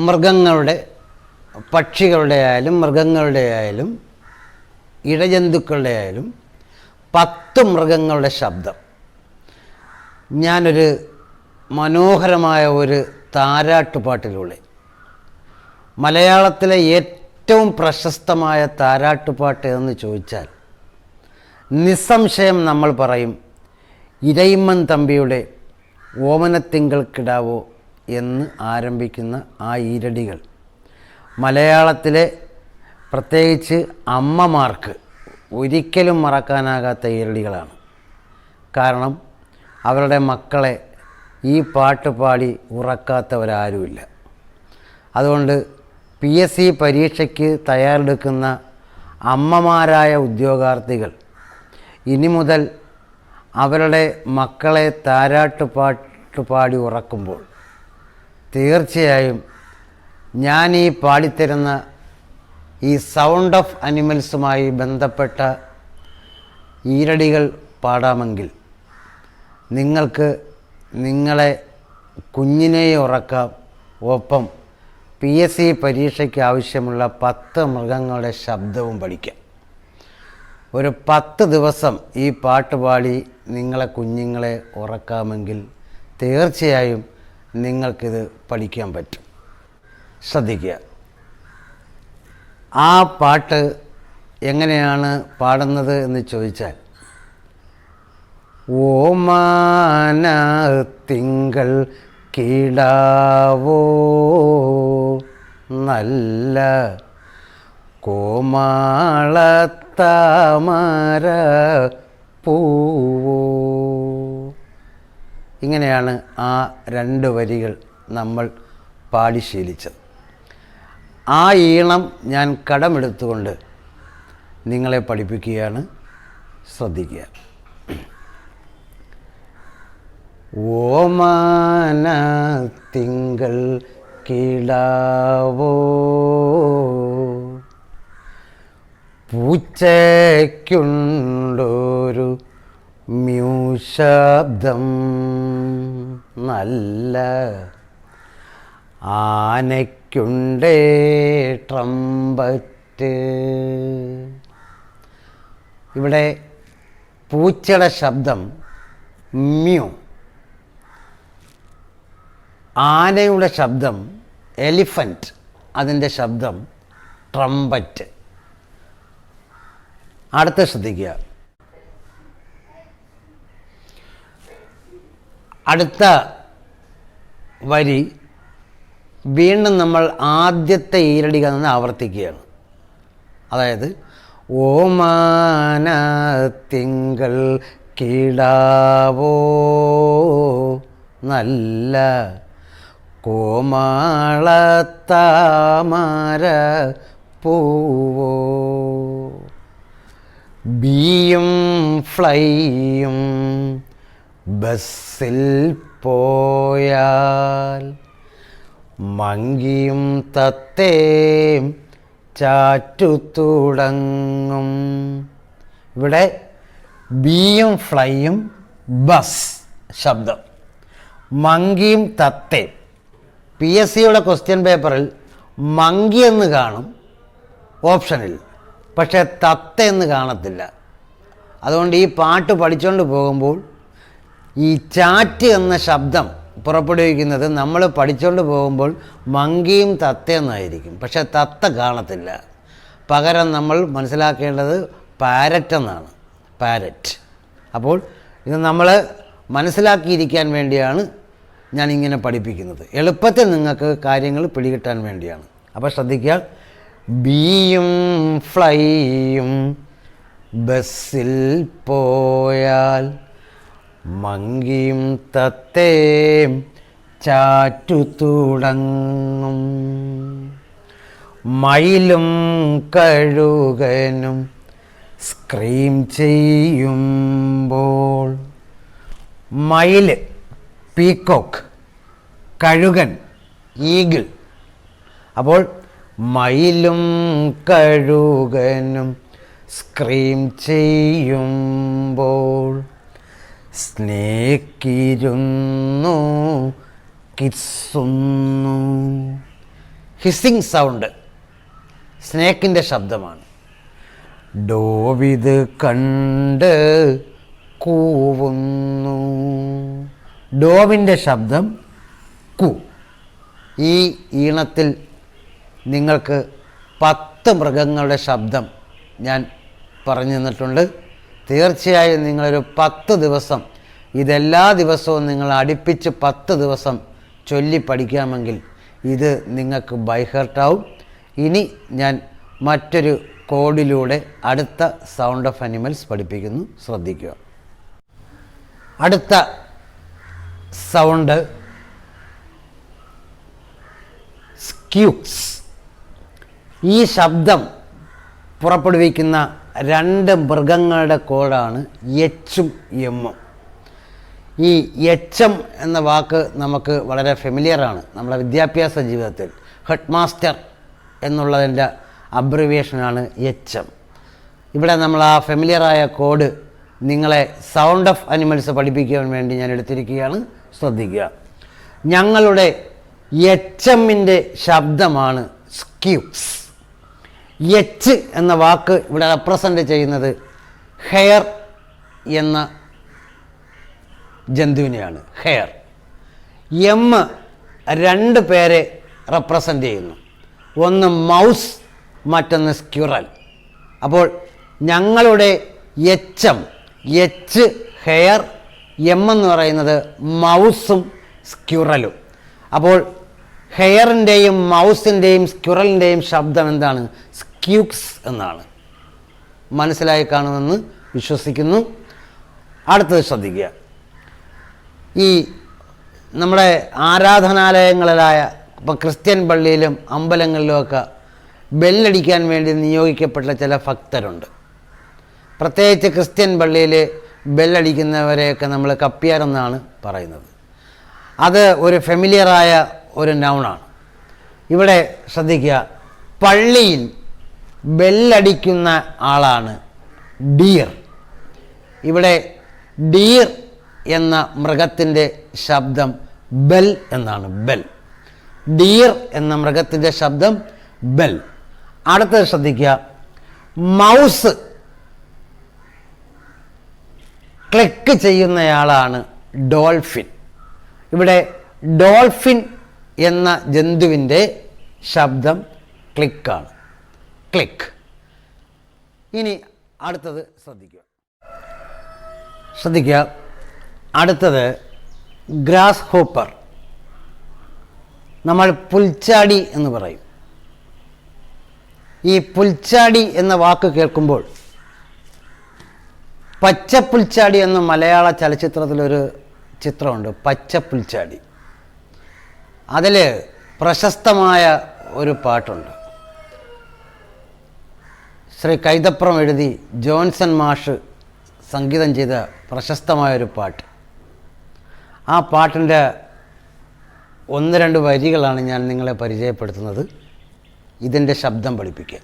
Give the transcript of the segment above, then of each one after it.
മൃഗങ്ങളുടെ, പക്ഷികളുടെ ആയാലും മൃഗങ്ങളുടെ ആയാലും ഇഴജന്തുക്കളുടെ ആയാലും 10 മൃഗങ്ങളുടെ ശബ്ദം ഞാനൊരു മനോഹരമായ ഒരു താരാട്ടുപാട്ടിലൂടെ, മലയാളത്തിലെ ഏറ്റവും പ്രശസ്തമായ താരാട്ടുപാട്ട് എന്ന് ചോദിച്ചാൽ നിസ്സംശയം നമ്മൾ പറയും ഇരയിമ്മൻ തമ്പിയുടെ ഓമനത്തിങ്കൾ കിടാവോ എന്ന് ആരംഭിക്കുന്ന ആ ഈരടികൾ മലയാളത്തിലെ പ്രത്യേകിച്ച് അമ്മമാർക്ക് ഒരിക്കലും മറക്കാനാകാത്ത ഈരടികളാണ്. കാരണം അവരുടെ മക്കളെ ഈ പാട്ട് പാടി ഉറക്കാത്തവരാരുമില്ല. അതുകൊണ്ട് PSC പരീക്ഷയ്ക്ക് തയ്യാറെടുക്കുന്ന അമ്മമാരായ ഉദ്യോഗാർത്ഥികൾ ഇനി മുതൽ അവരുടെ മക്കളെ താരാട്ടുപാട്ട് പാടി ഉറക്കുമ്പോൾ തീർച്ചയായും ഞാൻ ഈ പാടിത്തരുന്ന ഈ സൗണ്ട് ഓഫ് അനിമൽസുമായി ബന്ധപ്പെട്ട ഈരടികൾ പാടാമെങ്കിൽ നിങ്ങൾക്ക് നിങ്ങളെ കുഞ്ഞിനെ ഉറക്കാം, ഒപ്പം PSC പരീക്ഷയ്ക്ക് ആവശ്യമുള്ള 10 മൃഗങ്ങളുടെ ശബ്ദവും പഠിക്കാം. ഒരു 10 ദിവസം ഈ പാട്ട് പാടി നിങ്ങളെ കുഞ്ഞുങ്ങളെ ഉറക്കാമെങ്കിൽ തീർച്ചയായും നിങ്ങൾക്കിത് പഠിക്കാൻ പറ്റും. ശ്രദ്ധിക്കുക. ആ പാട്ട് എങ്ങനെയാണ് പാടുന്നത് എന്ന് ചോദിച്ചാൽ, ഓമാന തിങ്കൾ കിടാവോ നല്ല കോമാളത്താമര പൂവോ. ഇങ്ങനെയാണ് ആ 2 വരികൾ നമ്മൾ പാടി ശീലിച്ചത്. ആ ഈണം ഞാൻ കടമെടുത്തുകൊണ്ട് നിങ്ങളെ പഠിപ്പിക്കുകയാണ്. ശ്രദ്ധിക്കുക. ഓമാന തിങ്കൾ കിടാവോ പൂച്ചയ്ക്കുണ്ടൊരു മ്യൂശബ്ദം നല്ല ആനയ്ക്കുണ്ടേ ട്രംപറ്റ്. ഇവിടെ പൂച്ചയുടെ ശബ്ദം മ്യൂ, ആനയുടെ ശബ്ദം എലിഫൻറ്റ്, അതിൻ്റെ ശബ്ദം ട്രംപറ്റ്. അടുത്ത ശ്രദ്ധിക്കുക. അടുത്ത വരി വീണ്ടും നമ്മൾ ആദ്യത്തെ ഈരടിക നിന്ന് ആവർത്തിക്കുകയാണ്. അതായത് ഓമാന തിങ്കൾ കിടാവോ നല്ല കോമാളത്താമര പൂവോ ബീയും ഫ്ലൈയും ബസ്സിൽ പോയാൽ മങ്കിയും തത്തേം ചാറ്റു തുടങ്ങും. ഇവിടെ ബീയും ഫ്ലൈയും ബസ് ശബ്ദം, മങ്കിയും തത്തേം. PSCയുടെ ക്വസ്റ്റ്യൻ പേപ്പറിൽ മങ്കി എന്ന് കാണും ഓപ്ഷനിൽ, പക്ഷേ തത്ത എന്ന് കാണത്തില്ല. അതുകൊണ്ട് ഈ പാട്ട് പഠിച്ചുകൊണ്ട് പോകുമ്പോൾ ഈ ചാറ്റ് എന്ന ശബ്ദം പുറപ്പെടുവിക്കുന്നത് നമ്മൾ പഠിച്ചുകൊണ്ട് പോകുമ്പോൾ മങ്കിയും തത്തയെന്നായിരിക്കും, പക്ഷേ തത്ത കാണത്തില്ല. പകരം നമ്മൾ മനസ്സിലാക്കേണ്ടത് പാരറ്റ് എന്നാണ്, പാരറ്റ്. അപ്പോൾ ഇത് നമ്മൾ മനസ്സിലാക്കിയിരിക്കാൻ വേണ്ടിയാണ് ഞാനിങ്ങനെ പഠിപ്പിക്കുന്നത്, എളുപ്പത്തിൽ നിങ്ങൾക്ക് കാര്യങ്ങൾ പിടികിട്ടാൻ വേണ്ടിയാണ്. അപ്പോൾ ശ്രദ്ധിക്കുക. ബീയും ഫ്ലൈയും ബസ്സിൽ പോയാൽ മങ്കിയും തത്തേം ചാറ്റു തുടങ്ങും. മയിലും കഴുകനും സ്ക്രീം ചെയ്യുമ്പോൾ. മയിൽ പീക്കോക്ക്, കഴുകൻ ഈഗിൾ. അപ്പോൾ മയിലും കഴുകനും സ്ക്രീം ചെയ്യുമ്പോൾ സ്നേക്കിരുന്നു കിസ്സുന്നു. ഹിസ്സിങ് സൗണ്ട്, സ്നേക്കിൻ്റെ ശബ്ദമാണ്. ഡോവിത് കണ്ട് കൂവുന്നു. ഡോവിൻ്റെ ശബ്ദം കു. ഈ ഈണത്തിൽ നിങ്ങൾക്ക് 10 മൃഗങ്ങളുടെ ശബ്ദം ഞാൻ പറഞ്ഞു തന്നിട്ടുണ്ട്. തീർച്ചയായും നിങ്ങളൊരു 10 ദിവസം ഇതെല്ലാ ദിവസവും നിങ്ങൾ അടുപ്പിച്ച് 10 ദിവസം ചൊല്ലി പഠിക്കാമെങ്കിൽ ഇത് നിങ്ങൾക്ക് ബൈഹേർട്ടാവും. ഇനി ഞാൻ മറ്റൊരു കോഡിലൂടെ അടുത്ത സൗണ്ട് ഓഫ് അനിമൽസ് പഠിപ്പിക്കുന്നു, ശ്രദ്ധിക്കുക. അടുത്ത സൗണ്ട് സ്ക്യൂക്സ്. ഈ ശബ്ദം പുറപ്പെടുവിക്കുന്ന 2 മൃഗങ്ങളുടെ കോഡാണ് എച്ചും എമ്മും. ഈ എച്ച് എന്ന വാക്ക് നമുക്ക് വളരെ ഫെമിലിയറാണ് നമ്മുടെ വിദ്യാഭ്യാസ ജീവിതത്തിൽ. ഹെഡ് മാസ്റ്റർ എന്നുള്ളതിൻ്റെ അബ്രിവിയേഷനാണ് എച്ച്. ഇവിടെ നമ്മൾ ആ ഫെമിലിയറായ കോഡ് നിങ്ങളെ സൗണ്ട് ഓഫ് അനിമൽസ് പഠിപ്പിക്കാൻ വേണ്ടി ഞാൻ എടുത്തിരിക്കുകയാണ്, ശ്രദ്ധിക്കുക. ഞങ്ങളുടെ എച്ച് ശബ്ദമാണ് സ്ക്യൂക്സ്. എച്ച് എന്ന വാക്ക് ഇവിടെ റെപ്രസെൻ്റ് ചെയ്യുന്നത് ഹെയർ എന്ന ജന്തുവിനെയാണ്, ഹെയർ. എം 2 പേരെ റെപ്രസെൻ്റ് ചെയ്യുന്നു, ഒന്ന് മൗസ്, മറ്റൊന്ന് സ്ക്യുറൽ. അപ്പോൾ ഞങ്ങളുടെ എച്ച് ഹെയർ, എം എന്ന് പറയുന്നത് മൗസും സ്ക്യുറലും. അപ്പോൾ ഹെയറിൻ്റെയും മൗസിൻ്റെയും സ്ക്യുറലിൻ്റെയും ശബ്ദം എന്താണ്? സ്ക്യൂക്സ് എന്നാണ്. മനസ്സിലായി കാണുമെന്ന് വിശ്വസിക്കുന്നു. അടുത്തത് ശ്രദ്ധിക്കുക. ഈ നമ്മുടെ ആരാധനാലയങ്ങളിലായ ഇപ്പം ക്രിസ്ത്യൻ പള്ളിയിലും അമ്പലങ്ങളിലുമൊക്കെ ബെല്ലടിക്കാൻ വേണ്ടി നിയോഗിക്കപ്പെട്ട ചില ഭക്തരുണ്ട്. പ്രത്യേകിച്ച് ക്രിസ്ത്യൻ പള്ളിയിൽ ബെല്ലടിക്കുന്നവരെയൊക്കെ നമ്മൾ കപ്പ്യാരെന്നാണ് പറയുന്നത്. അത് ഒരു ഫെമിലിയറായ ഒരു നൗണാണ്. ഇവിടെ ശ്രദ്ധിക്കുക, പള്ളിയിൽ ബെല്ലടിക്കുന്ന ആളാണ് ഡിയർ. ഇവിടെ ഡിയർ എന്ന മൃഗത്തിൻ്റെ ശബ്ദം ബെൽ എന്നാണ്, ബെൽ. ഡിയർ എന്ന മൃഗത്തിൻ്റെ ശബ്ദം ബെൽ. അടുത്തത് ശ്രദ്ധിക്കുക, മൗസ് ക്ലിക്ക് ചെയ്യുന്നയാളാണ് ഡോൾഫിൻ. ഇവിടെ ഡോൾഫിൻ എന്ന ജന്തുവിൻ്റെ ശബ്ദം ക്ലിക്കാണ്, ക്ലിക്ക്. ഇനി അടുത്തത് ശ്രദ്ധിക്കുക. അടുത്തത് ഗ്രാസ് ഹോപ്പർ. നമ്മൾ പുൽച്ചാടി എന്ന് പറയും. ഈ പുൽച്ചാടി എന്ന വാക്ക് കേൾക്കുമ്പോൾ പച്ചപ്പുൽച്ചാടി എന്ന മലയാള ചലച്ചിത്രത്തിലൊരു ചിത്രമുണ്ട്, പച്ചപ്പുൽച്ചാടി. അതിൽ പ്രശസ്തമായ ഒരു പാട്ടുണ്ട്. ശ്രീ കൈതപ്രം എഴുതി ജോൺസൺ മാഷ് സംഗീതം ചെയ്ത പ്രശസ്തമായൊരു പാട്ട്. ആ പാട്ടിൻ്റെ 1-2 വരികളാണ് ഞാൻ നിങ്ങളെ പരിചയപ്പെടുത്തുന്നത്, ഇതിൻ്റെ ശബ്ദം പഠിപ്പിക്കാൻ.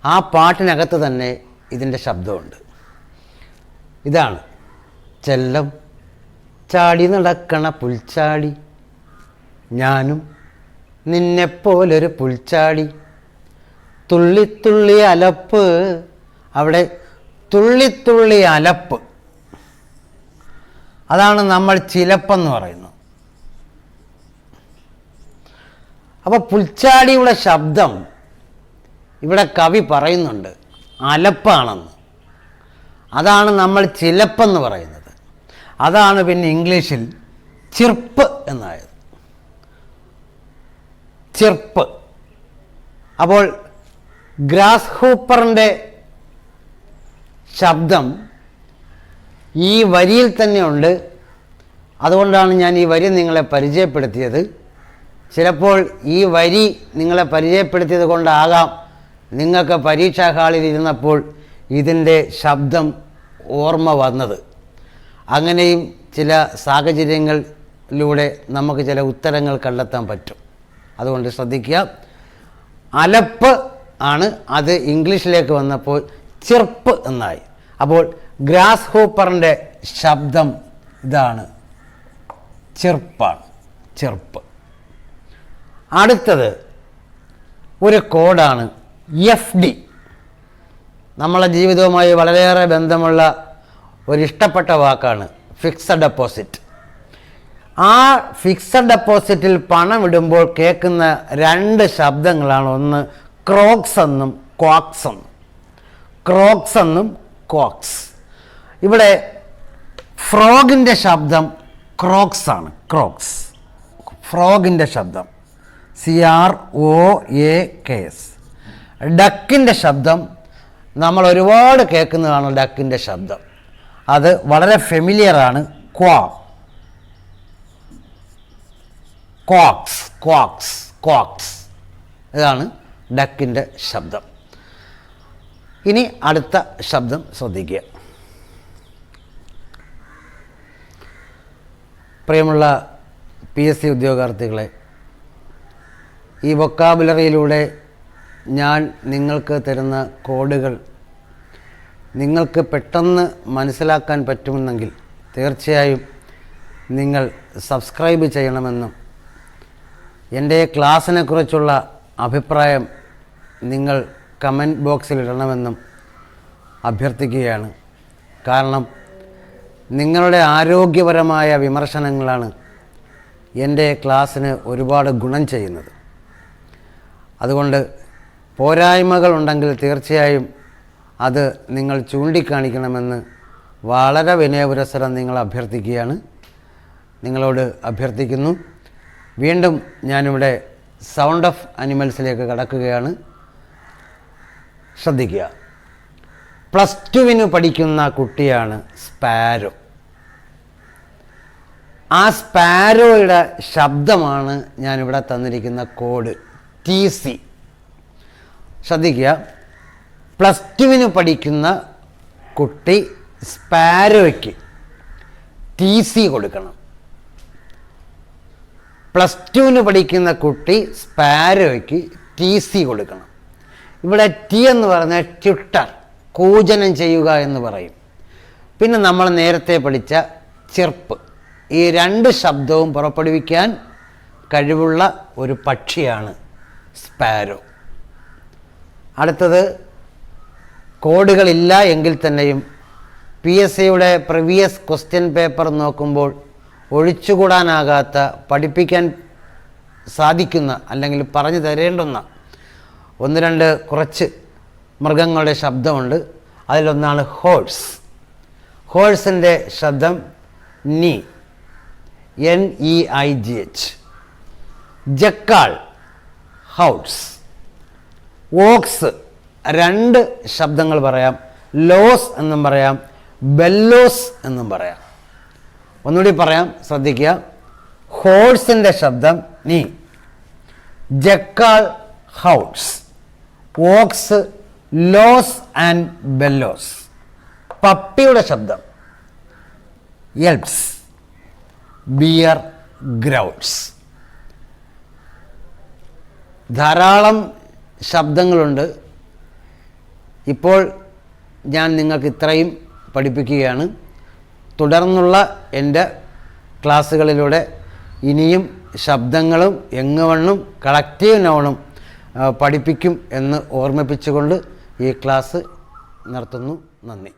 ആ പാട്ടിനകത്ത് തന്നെ ഇതിൻ്റെ ശബ്ദമുണ്ട്. ഇതാണ്: ചെല്ലം ചാടി നടക്കണ പുൽച്ചാടി, ഞാനും നിന്നെപ്പോലൊരു പുൽച്ചാടി, തുള്ളിത്തുള്ളി അലപ്പ്. അവിടെ തുള്ളിത്തുള്ളി അലപ്പ്, അതാണ് നമ്മൾ ചിലപ്പെന്ന് പറയുന്നത്. അപ്പോൾ പുൽച്ചാടിയുടെ ശബ്ദം ഇവിടെ കവി പറയുന്നുണ്ട് അലപ്പാണെന്ന്. അതാണ് നമ്മൾ ചിലപ്പെന്ന് പറയുന്നത്. അതാണ് പിന്നെ ഇംഗ്ലീഷിൽ ചിർപ്പ് എന്നായത്, ചിർപ്പ്. അപ്പോൾ ഗ്രാസ് ഹൂപ്പറിൻ്റെ ശബ്ദം ഈ വരിയിൽ തന്നെയുണ്ട്. അതുകൊണ്ടാണ് ഞാൻ ഈ വരി നിങ്ങളെ പരിചയപ്പെടുത്തിയത്. ചിലപ്പോൾ ഈ വരി നിങ്ങളെ പരിചയപ്പെടുത്തിയത് കൊണ്ടാകാം നിങ്ങൾക്ക് പരീക്ഷാ ഹാളിൽ ഇരുന്നപ്പോൾ ഇതിൻ്റെ ശബ്ദം ഓർമ്മ വന്നത്. അങ്ങനെയും ചില സാഹചര്യങ്ങളിലൂടെ നമുക്ക് ചില ഉത്തരങ്ങൾ കണ്ടെത്താൻ പറ്റും. അതുകൊണ്ട് ശ്രദ്ധിക്കുക. അലപ്പ് ആണ്, അത് ഇംഗ്ലീഷിലേക്ക് വന്നപ്പോൾ ചിർപ്പ് എന്നായി. അപ്പോൾ ഗ്രാസ് ഹൂപ്പറിൻ്റെ ശബ്ദം ഇതാണ്, ചിർപ്പാണ്, ചിർപ്പ്. അടുത്തത് ഒരു കോഡാണ് FD. നമ്മളെ ജീവിതവുമായി വളരെയേറെ ബന്ധമുള്ള ഒരിഷ്ടപ്പെട്ട വാക്കാണ് ഫിക്സഡ് ഡെപ്പോസിറ്റ്. ആ ഫിക്സഡ് ഡെപ്പോസിറ്റിൽ പണം ഇടുമ്പോൾ കേൾക്കുന്ന രണ്ട് ശബ്ദങ്ങളാണ്, ഒന്ന് ക്രോക്സ് എന്നും ക്വാക്സ് എന്നും. ക്രോക്സ് എന്നും ക്വാക്സ്. ഇവിടെ ഫ്രോഗിൻ്റെ ശബ്ദം ക്രോക്സ് ആണ്. ക്രോക്സ് ഫ്രോഗിൻ്റെ ശബ്ദം CROAKS. ഡക്കിൻ്റെ ശബ്ദം നമ്മൾ ഒരുപാട് കേൾക്കുന്നതാണ്. ഡക്കിൻ്റെ ശബ്ദം അത് വളരെ ഫെമിലിയറാണ്. Quacks quacks quacks. ഇതാണ് ഡക്കിൻ്റെ ശബ്ദം. ഇനി അടുത്ത ശബ്ദം ശ്രദ്ധിക്കുക. പ്രിയമുള്ള PSC ഉദ്യോഗാർത്ഥികളെ, ഈ വൊക്കാബുലറിയിലൂടെ ഞാൻ നിങ്ങൾക്ക് തരുന്ന കോഡുകൾ നിങ്ങൾക്ക് പെട്ടെന്ന് മനസ്സിലാക്കാൻ പറ്റുമെന്നെങ്കിൽ തീർച്ചയായും നിങ്ങൾ സബ്സ്ക്രൈബ് ചെയ്യണമെന്നും എൻ്റെ ക്ലാസ്സിനെക്കുറിച്ചുള്ള അഭിപ്രായം നിങ്ങൾ കമൻറ്റ് ബോക്സിൽ ഇടണമെന്നും അഭ്യർത്ഥിക്കുകയാണ്. കാരണം നിങ്ങളുടെ ആരോഗ്യപരമായ വിമർശനങ്ങളാണ് എൻ്റെ ക്ലാസ്സിന് ഒരുപാട് ഗുണം ചെയ്യുന്നത്. അതുകൊണ്ട് പോരായ്മകളുണ്ടെങ്കിൽ തീർച്ചയായും അത് നിങ്ങൾ ചൂണ്ടിക്കാണിക്കണമെന്ന് വളരെ വിനയപുരസ്സരം നിങ്ങളോട് അഭ്യർത്ഥിക്കുന്നു. വീണ്ടും ഞാനിവിടെ സൗണ്ട് ഓഫ് അനിമൽസിലേക്ക് കടക്കുകയാണ്. ശ്രദ്ധിക്കുക. +2 പഠിക്കുന്ന കുട്ടിയാണ് സ്പാരോ. ആ സ്പാരോയുടെ ശബ്ദമാണ് ഞാനിവിടെ തന്നിരിക്കുന്ന കോഡ് TC. ശ്രദ്ധിക്കുക. +2 പഠിക്കുന്ന കുട്ടി സ്പാരോയ്ക്ക് TC കൊടുക്കണം. +2 പഠിക്കുന്ന കുട്ടി സ്പാരോയ്ക്ക് TC കൊടുക്കണം. ഇവിടെ T എന്ന് പറഞ്ഞാൽ ട്യൂട്ടർ, കൂജനം ചെയ്യുക എന്ന് പറയും. പിന്നെ നമ്മൾ നേരത്തെ പഠിച്ച ചിർപ്പ്. ഈ രണ്ട് ശബ്ദവും പുറപ്പെടുവിക്കാൻ കഴിവുള്ള ഒരു പക്ഷിയാണ് സ്പാരോ. അടുത്തത് കോഡുകളില്ല എങ്കിൽ തന്നെയും PSCയുടെ പ്രീവിയസ് ക്വസ്റ്റ്യൻ പേപ്പർ നോക്കുമ്പോൾ ഒഴിച്ചുകൂടാനാകാത്ത, പഠിപ്പിക്കാൻ സാധിക്കുന്ന അല്ലെങ്കിൽ പറഞ്ഞു തരേണ്ടുന്ന ഒന്ന് രണ്ട് കുറച്ച് മൃഗങ്ങളുടെ ശബ്ദമുണ്ട്. അതിലൊന്നാണ് ഹോഴ്സ്. ഹോഴ്സിൻ്റെ ശബ്ദം NEIGH. ജക്കാൾ ഹൗസ്. ഓക്സ് രണ്ട് ശബ്ദങ്ങൾ പറയാം. ലോസ് എന്നും പറയാം, ബെല്ലോസ് എന്നും പറയാം. ഒന്നുകൂടി പറയാം, ശ്രദ്ധിക്കുക. ഹോഴ്സിൻ്റെ ശബ്ദം neigh, jackal howls, ox lows and bellows. പപ്പിയുടെ ശബ്ദം യെൽപ്സ്, ബിയർ ഗ്രൗട്ട്സ്. ധാരാളം ശബ്ദങ്ങളുണ്ട്. ഇപ്പോൾ ഞാൻ നിങ്ങൾക്ക് ഇത്രയും പഠിപ്പിക്കുകയാണ്. തുടർന്നുള്ള എൻ്റെ ക്ലാസ്സുകളിലൂടെ ഇനിയും ശബ്ദങ്ങളും എങ്ങവണ്ണും കളക്റ്റീവ് നൗണും പഠിപ്പിക്കും എന്ന് ഓർമ്മിപ്പിച്ചുകൊണ്ട് ഈ ക്ലാസ് നിർത്തുന്നു. നന്ദി.